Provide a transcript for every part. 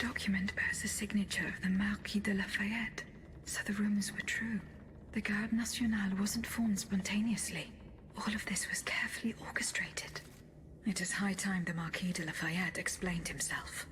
document bears the signature of the Marquis de Lafayette, so the rumors were true. The Garde Nationale wasn't formed spontaneously. All of this was carefully orchestrated. It is high time the Marquis de Lafayette explained himself.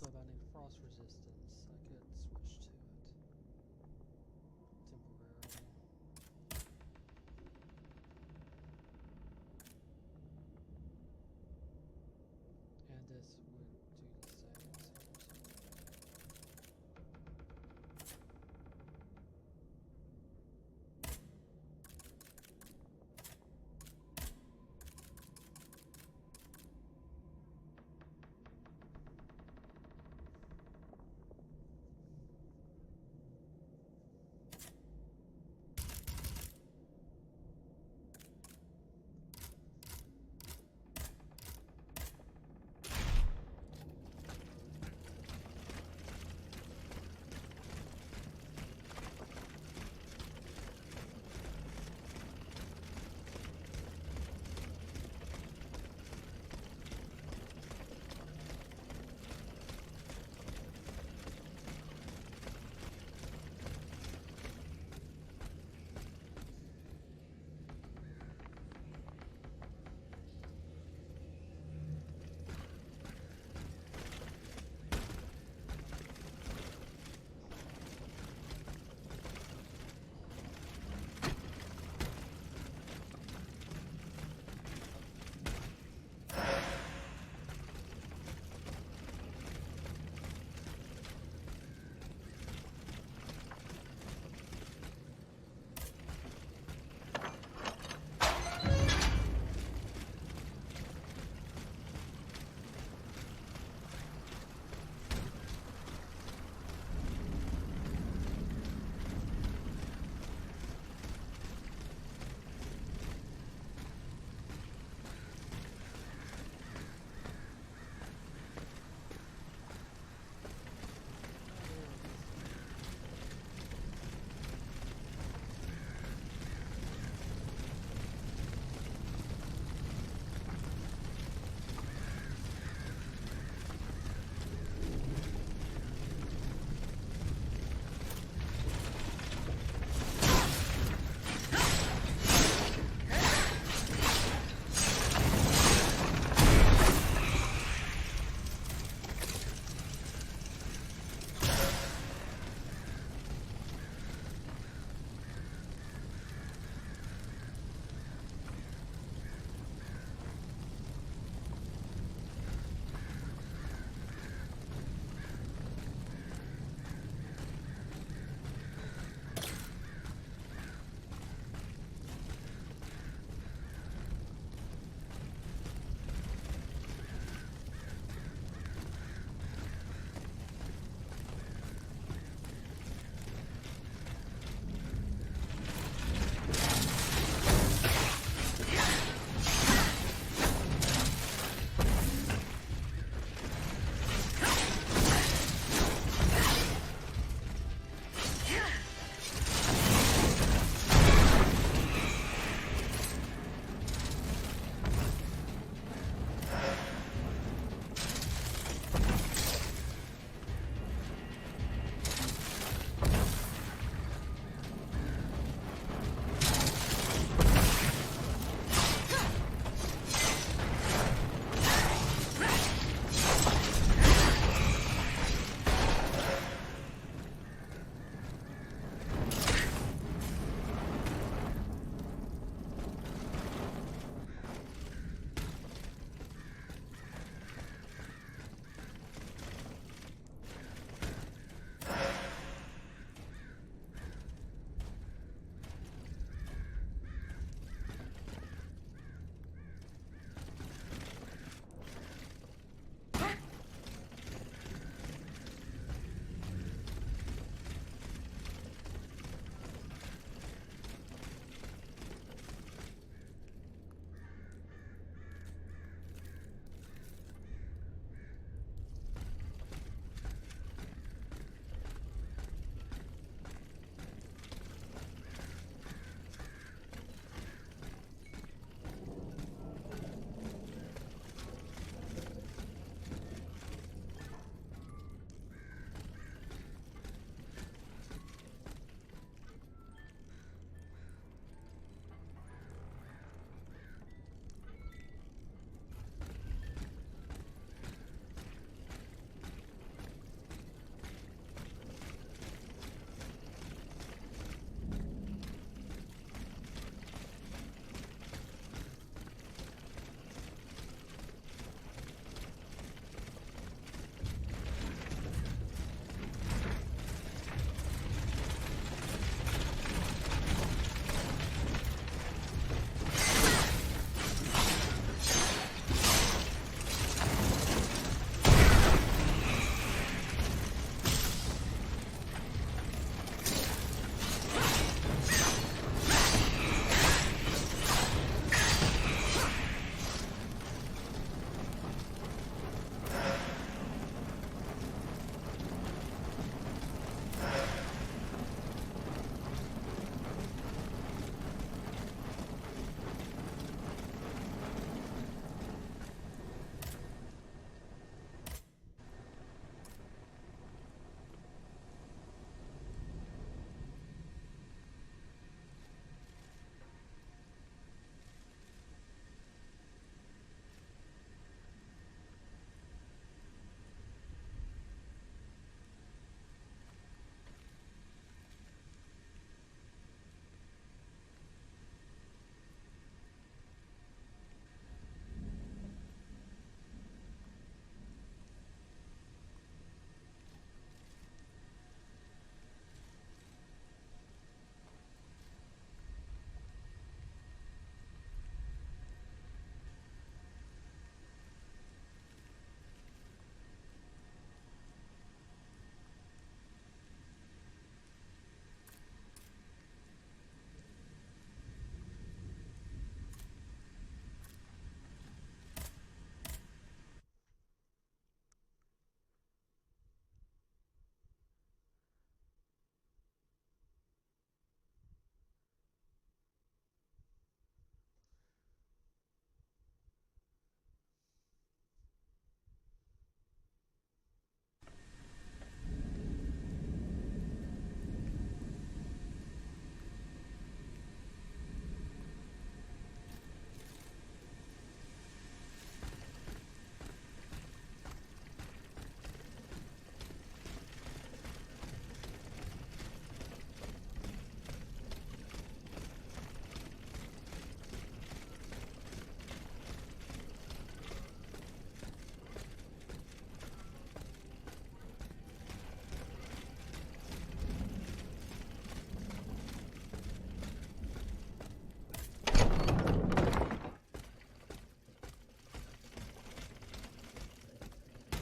Thought I need frost resistance. I could switch to it temporarily. And this would do the same, it seems.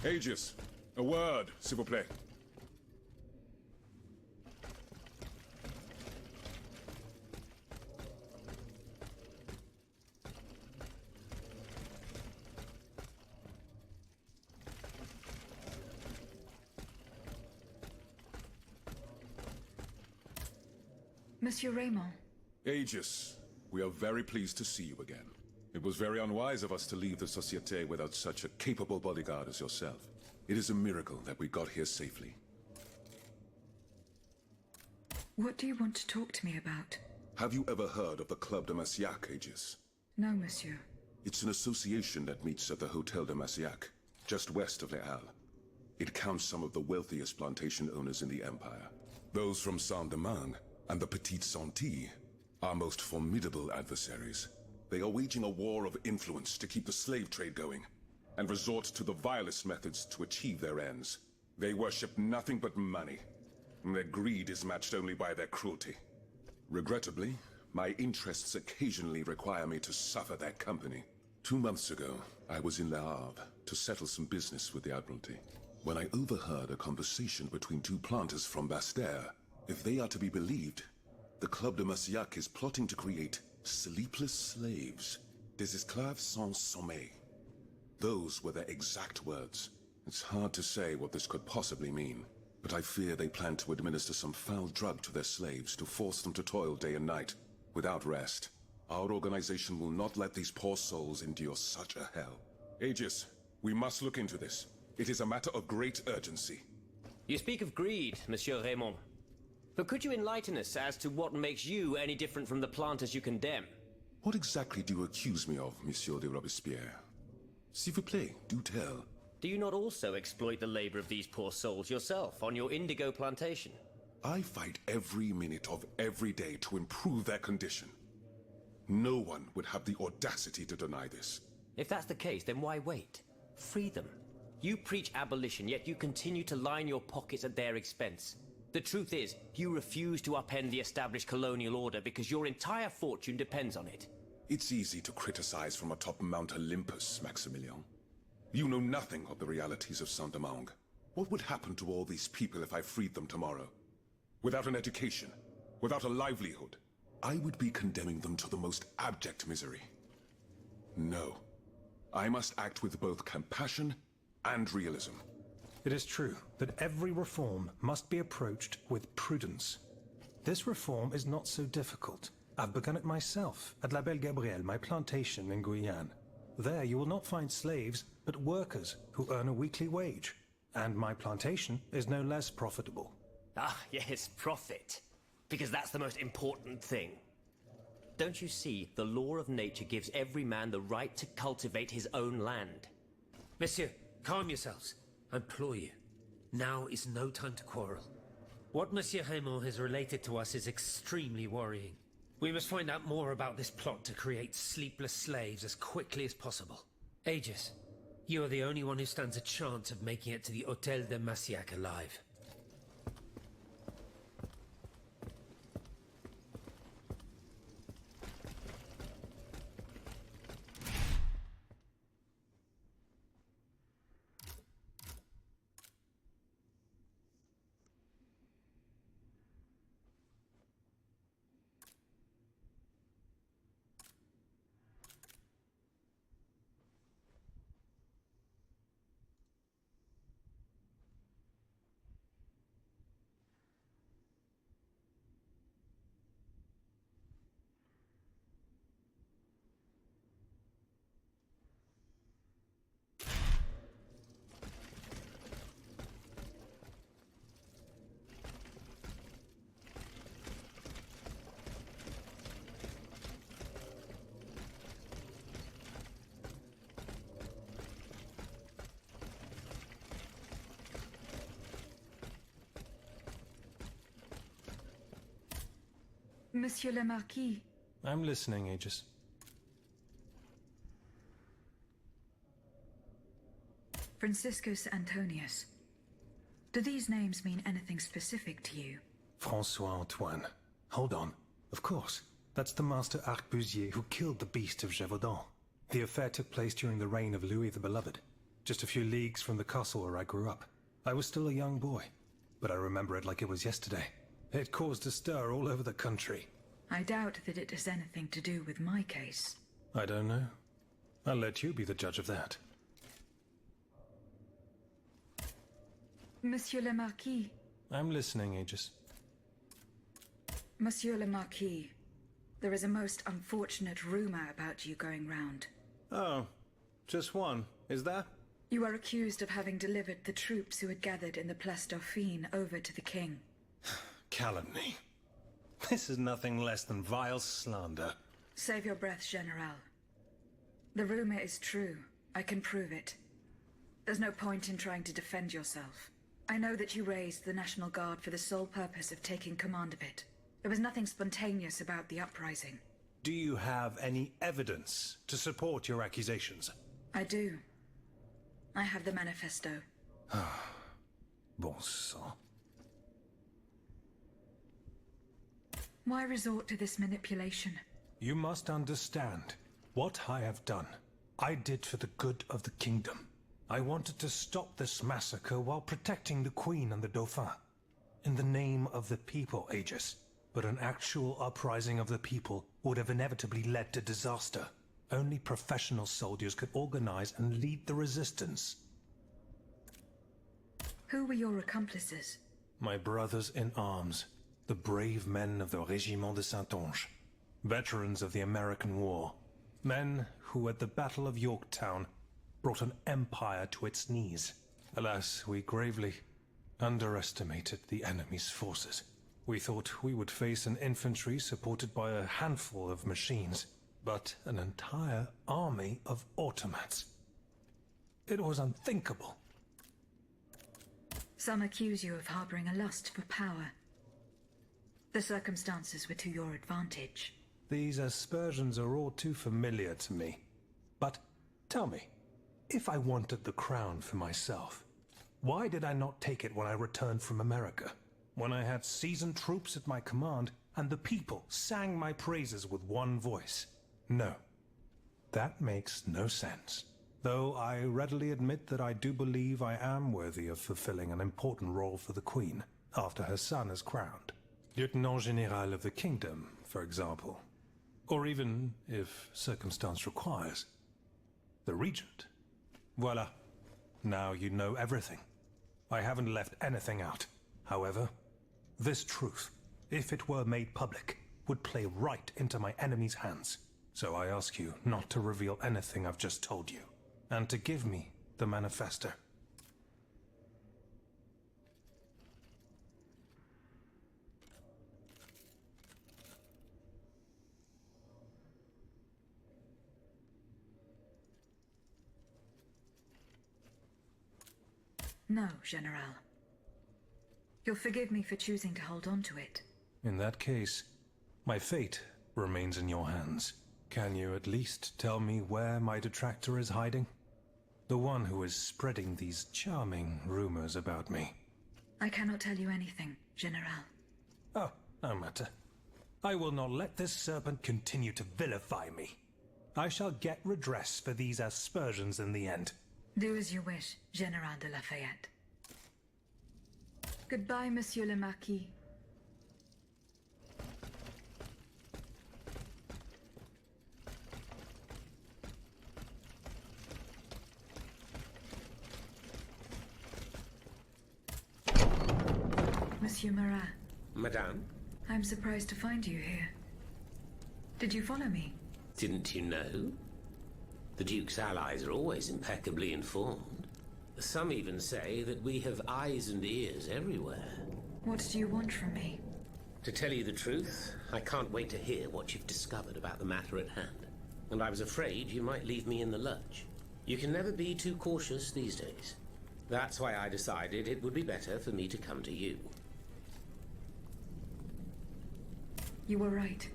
Aegis, a word, s'il vous plaît. Monsieur Raymond. Aegis, we are very pleased to see you again. It was very unwise of us to leave the Société without such a capable bodyguard as yourself. It is a miracle that we got here safely. What do you want to talk to me about? Have you ever heard of the Club de Massiac, Aegis? No, monsieur. It's an association that meets at the Hotel de Massiac, just west of Les Halles. It counts some of the wealthiest plantation owners in the Empire. Those from Saint-Domingue and the Petite Santé, our most formidable adversaries. They are waging a war of influence to keep the slave trade going, and resort to the vilest methods to achieve their ends. They worship nothing but money, and their greed is matched only by their cruelty. Regrettably, my interests occasionally require me to suffer their company. 2 months ago, I was in Le Havre to settle some business with the Admiralty, when I overheard a conversation between 2 planters from Bastère. If they are to be believed, the Club de Massiac is plotting to create sleepless slaves, des esclaves sans sommeil. Those were their exact words. It's hard to say what this could possibly mean, but I fear they plan to administer some foul drug to their slaves to force them to toil day and night, without rest. Our organization will not let these poor souls endure such a hell. Aegis, we must look into this. It is a matter of great urgency. You speak of greed, Monsieur Raymond. But could you enlighten us as to what makes you any different from the planters you condemn? What exactly do you accuse me of, Monsieur de Robespierre? S'il vous plaît, do tell. Do you not also exploit the labor of these poor souls yourself on your indigo plantation? I fight every minute of every day to improve their condition. No one would have the audacity to deny this. If that's the case, then why wait? Free them. You preach abolition, yet you continue to line your pockets at their expense. The truth is, you refuse to upend the established colonial order because your entire fortune depends on it. It's easy to criticize from atop Mount Olympus, Maximilian. You know nothing of the realities of Saint-Domingue. What would happen to all these people if I freed them tomorrow? Without an education, without a livelihood, I would be condemning them to the most abject misery. No. I must act with both compassion and realism. It is true that every reform must be approached with prudence. This reform is not so difficult. I've begun it myself at La Belle Gabrielle, my plantation in Guyane. There you will not find slaves, but workers who earn a weekly wage. And my plantation is no less profitable. Ah, yes, profit. Because that's the most important thing. Don't you see, the law of nature gives every man the right to cultivate his own land. Monsieur, calm yourselves. I implore you. Now is no time to quarrel. What Monsieur Raymond has related to us is extremely worrying. We must find out more about this plot to create sleepless slaves as quickly as possible. Aegis, you are the only one who stands a chance of making it to the Hotel de Massiac alive. Monsieur le Marquis. I'm listening, Aegis. Franciscus Antonius. Do these names mean anything specific to you? François Antoine. Hold on. Of course. That's the master arquebusier who killed the beast of Gévaudan. The affair took place during the reign of Louis the Beloved. just a few leagues from the castle where I grew up. I was still a young boy, but I remember it like it was yesterday. It caused a stir all over the country. I doubt that it has anything to do with my case. I don't know. I'll let you be the judge of that. Monsieur le Marquis. I'm listening, Aegis. Monsieur le Marquis, there is a most unfortunate rumor about you going round. Oh, just one, is that? You are accused of having delivered the troops who had gathered in the Place Dauphine over to the king. Calumny. This is nothing less than vile slander. Save your breath, General. The rumor is true. I can prove it. There's no point in trying to defend yourself. I know that you raised the National Guard for the sole purpose of taking command of it. There was nothing spontaneous about the uprising. Do you have any evidence to support your accusations? I do. I have the manifesto. Bon sang. Why resort to this manipulation? You must understand. What I have done, I did for the good of the kingdom. I wanted to stop this massacre while protecting the Queen and the Dauphin. In the name of the people, Aegis. But an actual uprising of the people would have inevitably led to disaster. Only professional soldiers could organize and lead the resistance. Who were your accomplices? My brothers in arms, the brave men of the Régiment de Saintonge, veterans of the American War, men who at the Battle of Yorktown brought an empire to its knees. Alas, we gravely underestimated the enemy's forces. We thought we would face an infantry supported by a handful of machines, but an entire army of automats. It was unthinkable. Some accuse you of harboring a lust for power. The circumstances were to your advantage. These aspersions are all too familiar to me. But tell me, if I wanted the crown for myself, why did I not take it when I returned from America? When I had seasoned troops at my command, and the people sang my praises with one voice. No. That makes no sense. Though I readily admit that I do believe I am worthy of fulfilling an important role for the Queen, after her son is crowned. Lieutenant General of the Kingdom, for example. Or even, if circumstance requires, the Regent. Voila. Now you know everything. I haven't left anything out. However, this truth, if it were made public, would play right into my enemy's hands. So I ask you not to reveal anything I've just told you, and to give me the manifesto. No, General. You'll forgive me for choosing to hold on to it. In that case, my fate remains in your hands. Can you at least tell me where my detractor is hiding? The one who is spreading these charming rumors about me. I cannot tell you anything, General. Oh, no matter. I will not let this serpent continue to vilify me. I shall get redress for these aspersions in the end. Do as you wish, General de Lafayette. Goodbye, Monsieur le Marquis. Monsieur Marat. Madame? I'm surprised to find you here. Did you follow me? Didn't you know? The Duke's allies are always impeccably informed. Some even say that we have eyes and ears everywhere. What do you want from me? To tell you the truth, I can't wait to hear what you've discovered about the matter at hand. And I was afraid you might leave me in the lurch. You can never be too cautious these days. That's why I decided it would be better for me to come to you. You were right.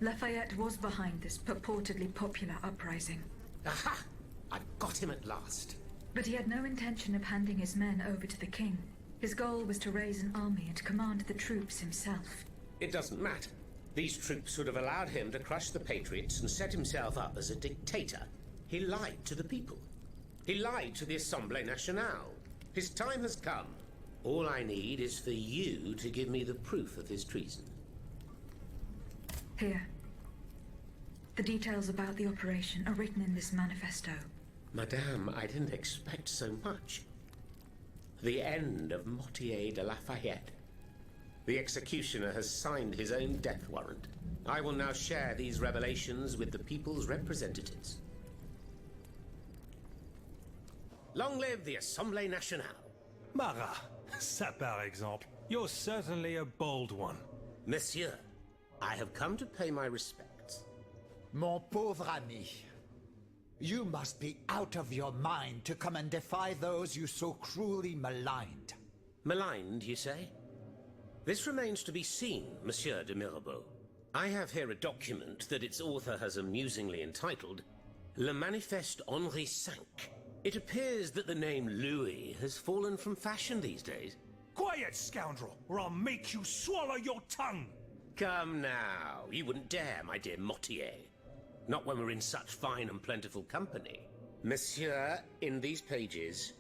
Lafayette was behind this purportedly popular uprising. Aha! I've got him at last. But he had no intention of handing his men over to the king. His goal was to raise an army and command the troops himself. It doesn't matter. These troops would have allowed him to crush the Patriots and set himself up as a dictator. He lied to the people. He lied to the Assemblée Nationale. His time has come. All I need is for you to give me the proof of his treason. Here. The details about the operation are written in this manifesto. Madame, I didn't expect so much. The end of Mortier de Lafayette. The executioner has signed his own death warrant. I will now share these revelations with the people's representatives. Long live the Assemblée Nationale. Marat, ça par exemple. You're certainly a bold one. Monsieur, I have come to pay my respects. Mon pauvre ami, you must be out of your mind to come and defy those you so cruelly maligned. Maligned, you say? This remains to be seen, Monsieur de Mirabeau. I have here a document that its author has amusingly entitled Le Manifeste Henri V. It appears that the name Louis has fallen from fashion these days. Quiet, scoundrel, or I'll make you swallow your tongue! Come now, you wouldn't dare, my dear Mortier. Not when we're in such fine and plentiful company. Monsieur, in these pages,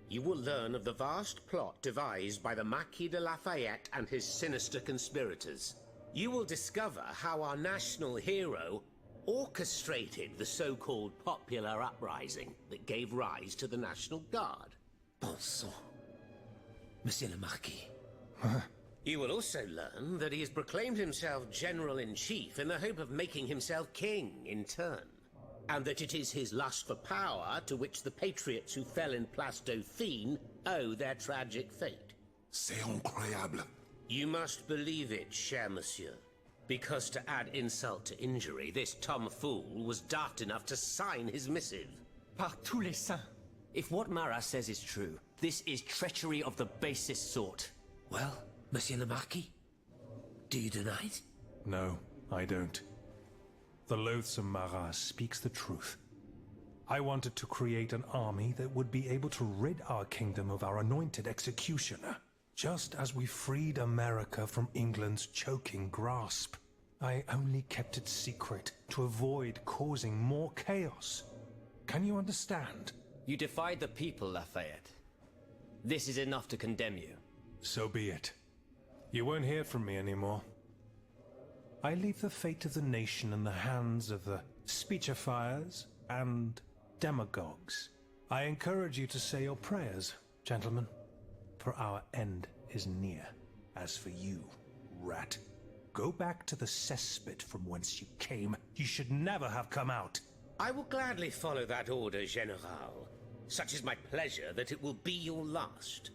you will learn of the vast plot devised by the Marquis de Lafayette and his sinister conspirators. You will discover how our national hero orchestrated the so-called popular uprising that gave rise to the National Guard. Bon sang. Monsieur le Marquis. You will also learn that he has proclaimed himself General-in-Chief in the hope of making himself king in turn, and that it is his lust for power to which the patriots who fell in Place Dauphine owe their tragic fate. C'est incroyable. You must believe it, cher monsieur, because to add insult to injury, this tomfool was daft enough to sign his missive. Par tous les saints. If what Marat says is true, this is treachery of the basest sort. Well, Monsieur le Marquis, do you deny it? No, I don't. The loathsome Marat speaks the truth. I wanted to create an army that would be able to rid our kingdom of our anointed executioner, just as we freed America from England's choking grasp. I only kept it secret to avoid causing more chaos. Can you understand? You defied the people, Lafayette. This is enough to condemn you. So be it. You won't hear from me anymore. I leave the fate of the nation in the hands of the speechifiers and demagogues. I encourage you to say your prayers, gentlemen, for our end is near. As for you, rat, go back to the cesspit from whence you came. You should never have come out. I will gladly follow that order, General. Such is my pleasure that it will be your last.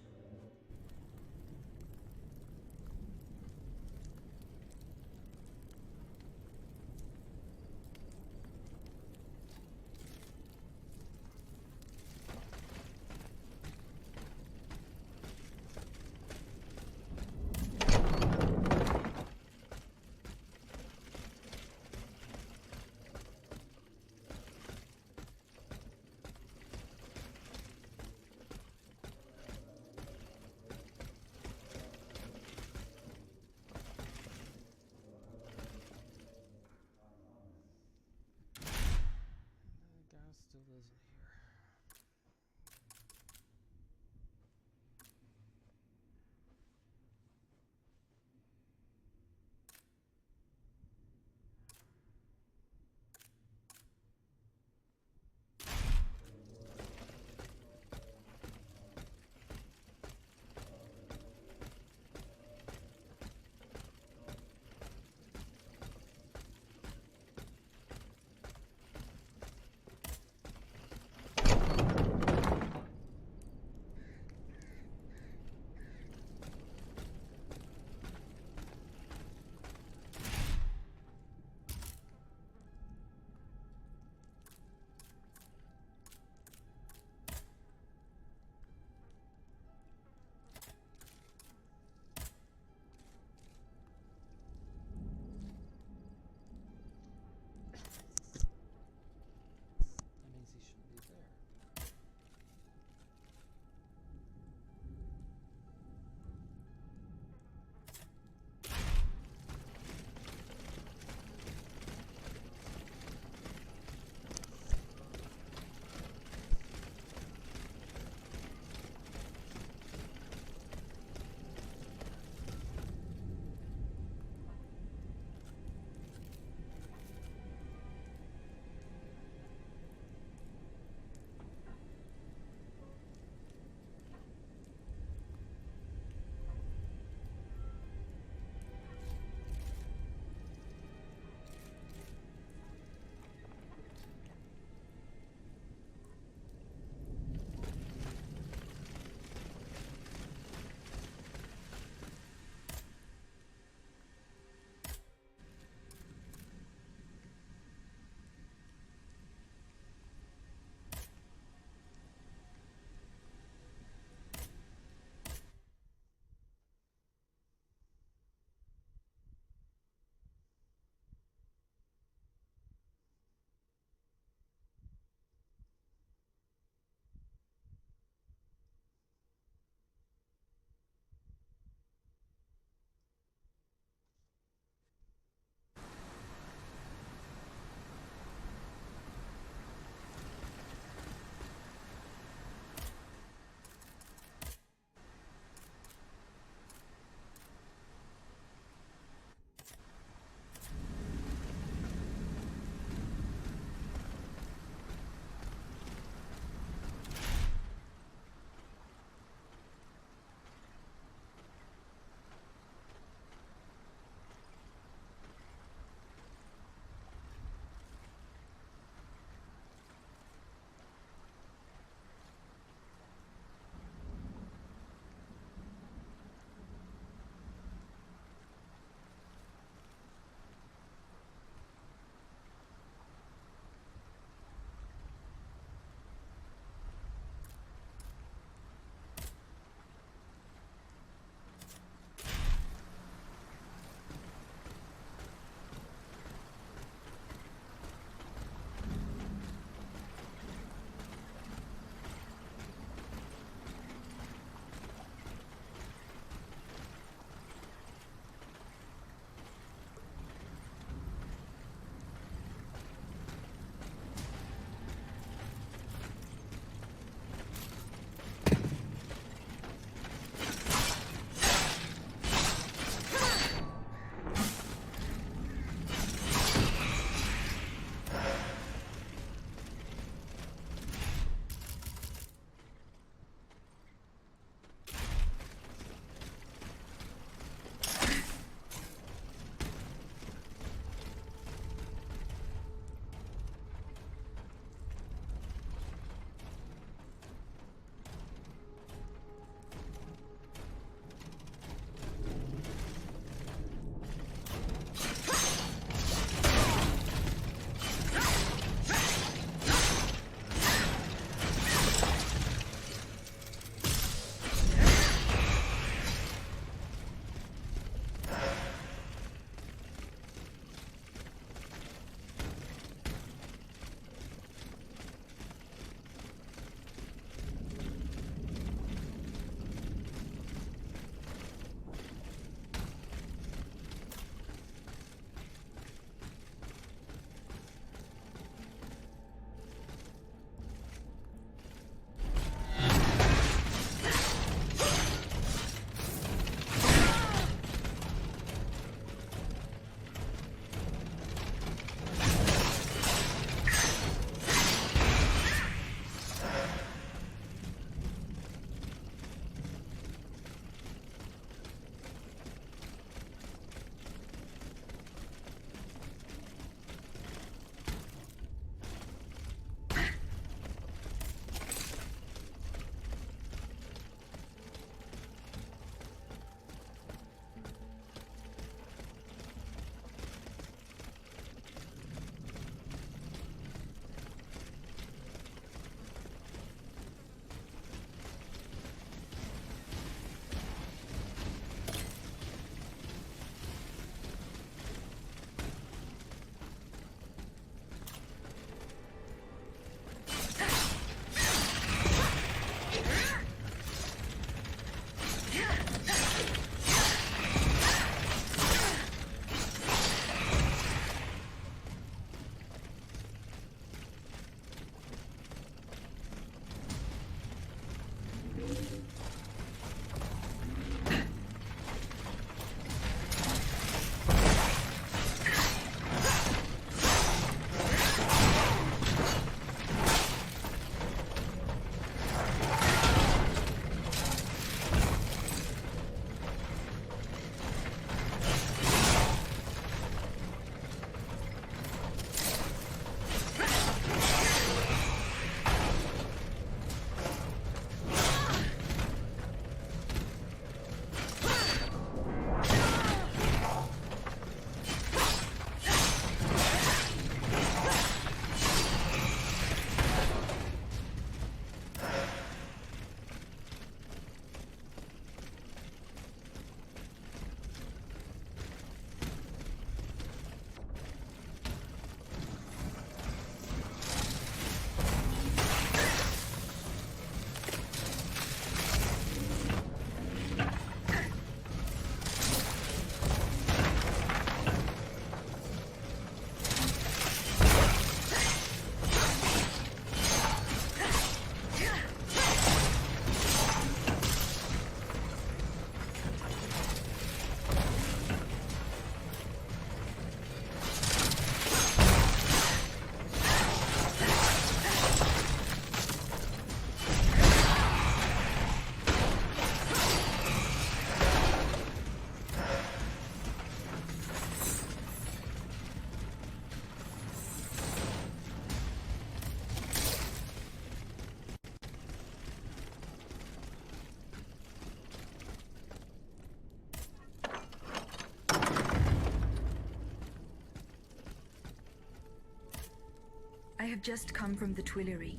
have just come from the Tuileries.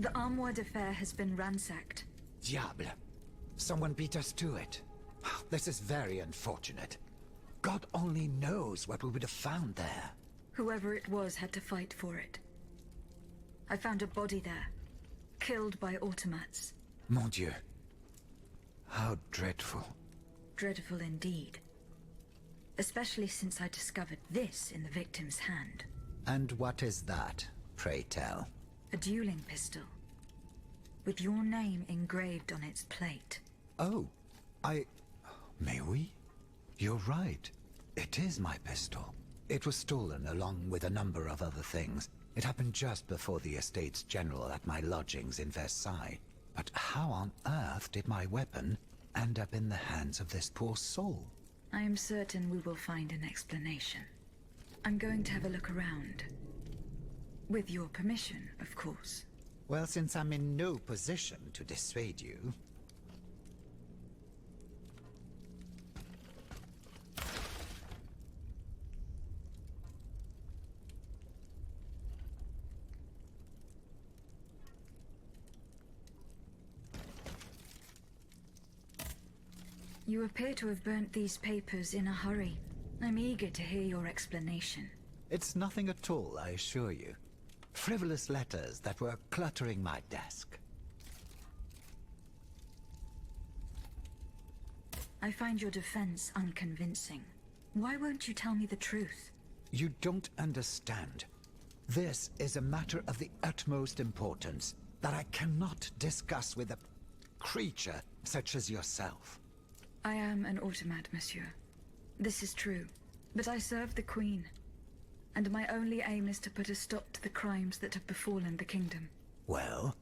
The Armoire de Fer has been ransacked. Diable. Someone beat us to it. This is very unfortunate. God only knows what we would have found there. Whoever it was had to fight for it. I found a body there, killed by automats. Mon Dieu. How dreadful. Dreadful indeed. Especially since I discovered this in the victim's hand. And what is that, pray tell? A dueling pistol. With your name engraved on its plate. Oh, May we? You're right. It is my pistol. It was stolen along with a number of other things. It happened just before the Estates General at my lodgings in Versailles. But how on earth did my weapon end up in the hands of this poor soul? I am certain we will find an explanation. I'm going to have a look around. With your permission, of course. Well, since I'm in no position to dissuade you... You appear to have burnt these papers in a hurry. I'm eager to hear your explanation. It's nothing at all, I assure you. Frivolous letters that were cluttering my desk. I find your defense unconvincing. Why won't you tell me the truth? You don't understand. This is a matter of the utmost importance that I cannot discuss with a creature such as yourself. I am an automat, monsieur. This is true. But I serve the Queen. And my only aim is to put a stop to the crimes that have befallen the kingdom. Well,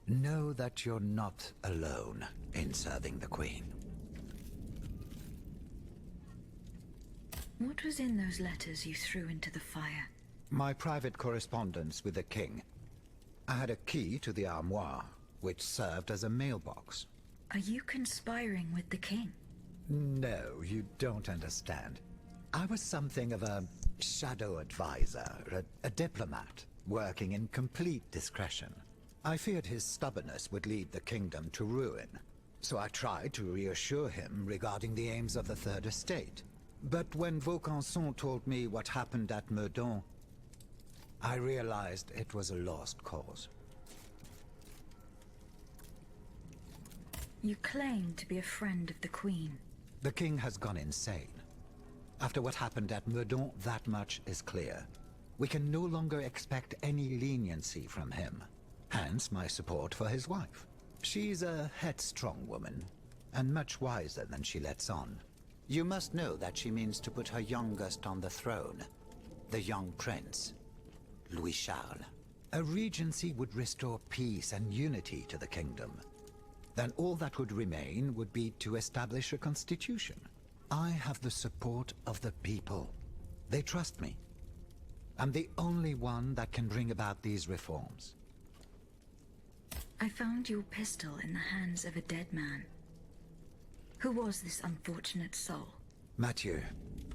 know that you're not alone in serving the Queen. What was in those letters you threw into the fire? My private correspondence with the King. I had a key to the armoire, which served as a mailbox. Are you conspiring with the King? No, you don't understand. I was something of a shadow advisor, a diplomat, working in complete discretion. I feared his stubbornness would lead the kingdom to ruin, so I tried to reassure him regarding the aims of the Third Estate. But when Vaucanson told me what happened at Meudon, I realized it was a lost cause. You claim to be a friend of the Queen. The King has gone insane. After what happened at Meudon, that much is clear. We can no longer expect any leniency from him. Hence my support for his wife. She's a headstrong woman, and much wiser than she lets on. You must know that she means to put her youngest on the throne, the young prince, Louis Charles. A regency would restore peace and unity to the kingdom. Then all that would remain would be to establish a constitution. I have the support of the people. They trust me. I'm the only one that can bring about these reforms. I found your pistol in the hands of a dead man. Who was this unfortunate soul? Mathieu,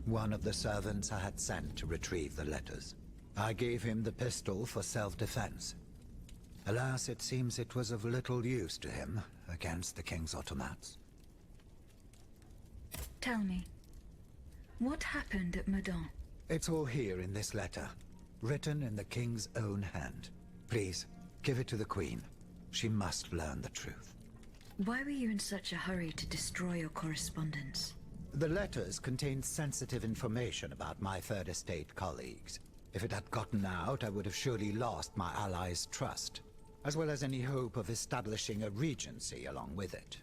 one of the servants I had sent to retrieve the letters. I gave him the pistol for self-defense. Alas, it seems it was of little use to him against the King's automats. Tell me, what happened at Meudon? It's all here in this letter, written in the King's own hand. Please, give it to the Queen. She must learn the truth. Why were you in such a hurry to destroy your correspondence? The letters contained sensitive information about my Third Estate colleagues. If it had gotten out, I would have surely lost my allies' trust, as well as any hope of establishing a regency along with it.